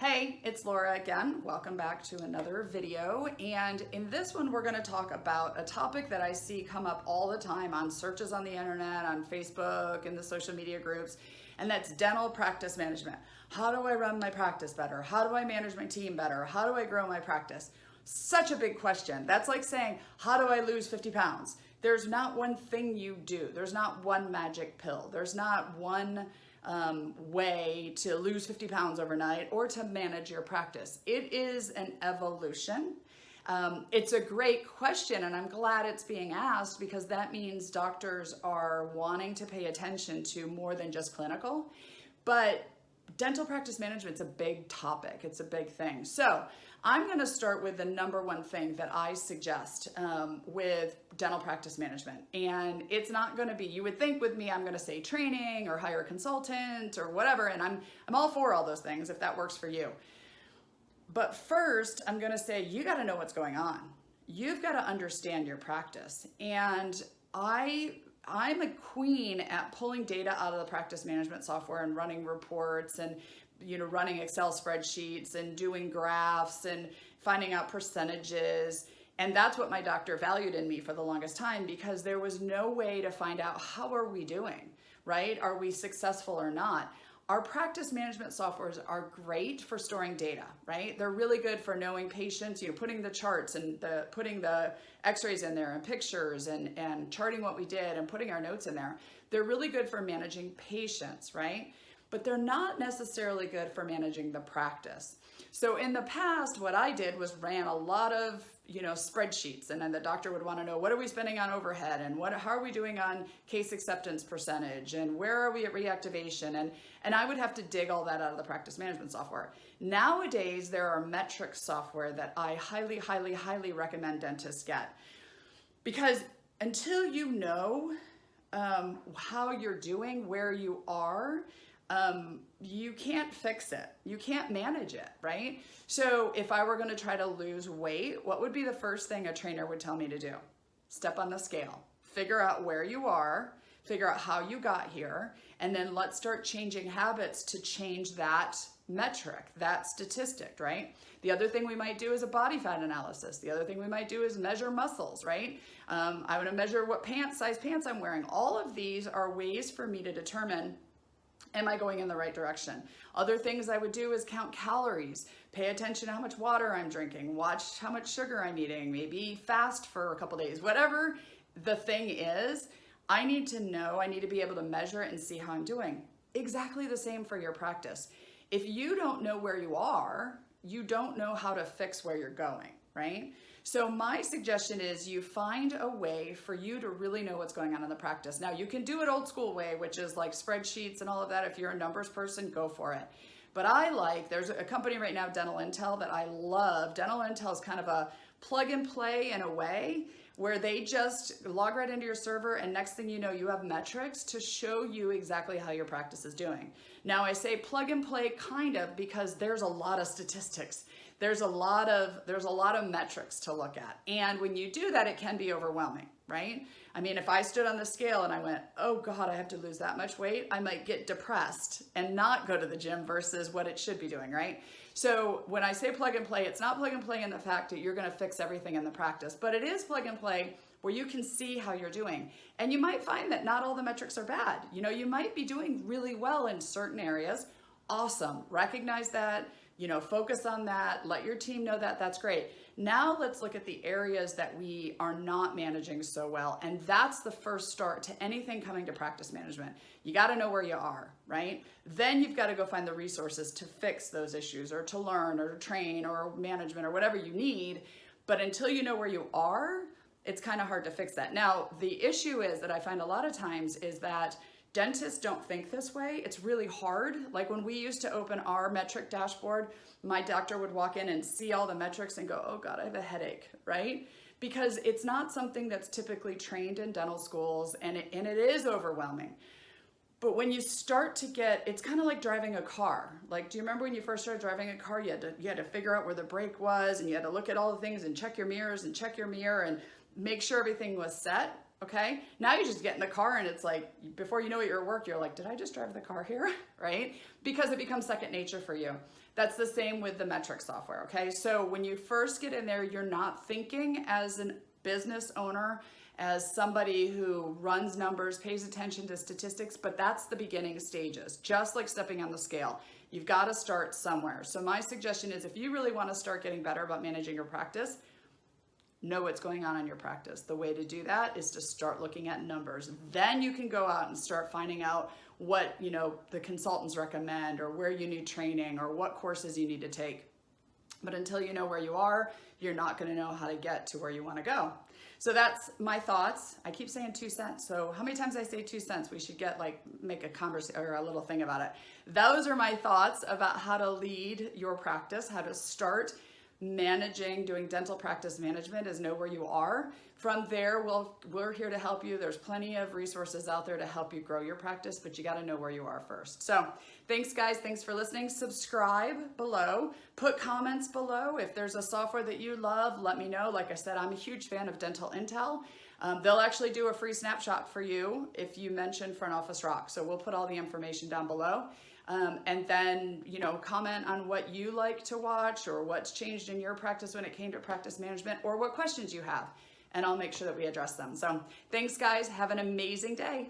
Hey, it's Laura again. Welcome back to another video. And in this one, we're going to talk about a topic that I see come up all the time on searches on the internet, on Facebook, and the social media groups, and that's dental practice management. How do I run my practice better? How do I manage my team better? How do I grow my practice? Such a big question. That's like saying, how do I lose 50 pounds? There's not one thing you do. There's not one magic pill. There's not one way to lose 50 pounds overnight or to manage your practice. It is an evolution. It's a great question, and I'm glad it's being asked because that means doctors are wanting to pay attention to more than just clinical. But dental practice management's a big topic. It's a big thing. So I'm going to start with the number one thing that I suggest with dental practice management. And it's not going to be, you would think with me, I'm going to say training or hire a consultant or whatever. And I'm all for all those things if that works for you. But first, I'm going to say you got to know what's going on. You've got to understand your practice. And I'm a queen at pulling data out of the practice management software and running reports and running Excel spreadsheets and doing graphs and finding out percentages. And that's what my doctor valued in me for the longest time, because there was no way to find out how are we doing, right? Are we successful or not? Our practice management softwares are great for storing data, right? They're really good for knowing patients, putting the charts and putting the x-rays in there and pictures and charting what we did and putting our notes in there. They're really good for managing patients, right? But they're not necessarily good for managing the practice. So in the past, what I did was ran a lot of spreadsheets, and then the doctor would want to know, what are we spending on overhead, and how are we doing on case acceptance percentage, and where are we at reactivation, and I would have to dig all that out of the practice management software. Nowadays, there are metric software that I highly, highly, highly recommend dentists get, because until you know how you're doing, where you are, you can't fix it. You can't manage it, right? So if I were going to try to lose weight, what would be the first thing a trainer would tell me to do? Step on the scale, figure out where you are, figure out how you got here, and then let's start changing habits to change that metric, that statistic, right? The other thing we might do is a body fat analysis. The other thing we might do is measure muscles, right? I want to measure what size pants I'm wearing. All of these are ways for me to determine, am I going in the right direction? Other things I would do is count calories, pay attention to how much water I'm drinking, watch how much sugar I'm eating, maybe fast for a couple days. Whatever the thing is, I need to know, I need to be able to measure it and see how I'm doing. Exactly the same for your practice. If you don't know where you are, you don't know how to fix where you're going, right? So my suggestion is you find a way for you to really know what's going on in the practice. Now, you can do it old school way, which is like spreadsheets and all of that. If you're a numbers person, go for it. But there's a company right now, Dental Intel, that I love. Dental Intel is kind of a plug and play in a way where they just log right into your server, and next thing you know, you have metrics to show you exactly how your practice is doing. Now, I say plug and play kind of because there's a lot of statistics. There's a lot of metrics to look at. And when you do that, it can be overwhelming, right? I mean, if I stood on the scale and I went, oh God, I have to lose that much weight, I might get depressed and not go to the gym versus what it should be doing, right? So when I say plug and play, it's not plug and play in the fact that you're going to fix everything in the practice, but it is plug and play where you can see how you're doing. And you might find that not all the metrics are bad. You might be doing really well in certain areas. Awesome. Recognize that. Focus on that, let your team know that, that's great. Now let's look at the areas that we are not managing so well. And that's the first start to anything coming to practice management. You got to know where you are, right? Then you've got to go find the resources to fix those issues or to learn or to train or management or whatever you need. But until you know where you are, it's kind of hard to fix that. Now, the issue is that I find a lot of times is that dentists don't think this way. It's really hard. Like when we used to open our metric dashboard, my doctor would walk in and see all the metrics and go, oh God, I have a headache, right? Because it's not something that's typically trained in dental schools, and it is overwhelming. But when you start to it's kind of like driving a car. Like, do you remember when you first started driving a car, you had to figure out where the brake was, and you had to look at all the things and check your mirrors and check your mirror and make sure everything was set? Okay, now you just get in the car and it's like, before you know it, you're at work, you're like, did I just drive the car here? Right? Because it becomes second nature for you. That's the same with the metric software. Okay, so when you first get in there, you're not thinking as a business owner, as somebody who runs numbers, pays attention to statistics, but that's the beginning stages, just like stepping on the scale. You've got to start somewhere. So my suggestion is, if you really want to start getting better about managing your practice, know what's going on in your practice. The way to do that is to start looking at numbers. Then you can go out and start finding out what, the consultants recommend, or where you need training, or what courses you need to take. But until you know where you are, you're not going to know how to get to where you want to go. So that's my thoughts. I keep saying 2 cents. So how many times I say 2 cents? We should make a conversation or a little thing about it. Those are my thoughts about how to lead your practice, how to start managing, doing dental practice management, is know where you are. From there, we're here to help you. There's plenty of resources out there to help you grow your practice, but you got to know where you are first. So thanks, guys. Thanks for listening. Subscribe below. Put comments below. If there's a software that you love, let me know. Like I said, I'm a huge fan of Dental Intel. They'll actually do a free snapshot for you if you mention Front Office Rock. So we'll put all the information down below. And then, comment on what you like to watch, or what's changed in your practice when it came to practice management, or what questions you have, and I'll make sure that we address them. So thanks, guys. Have an amazing day.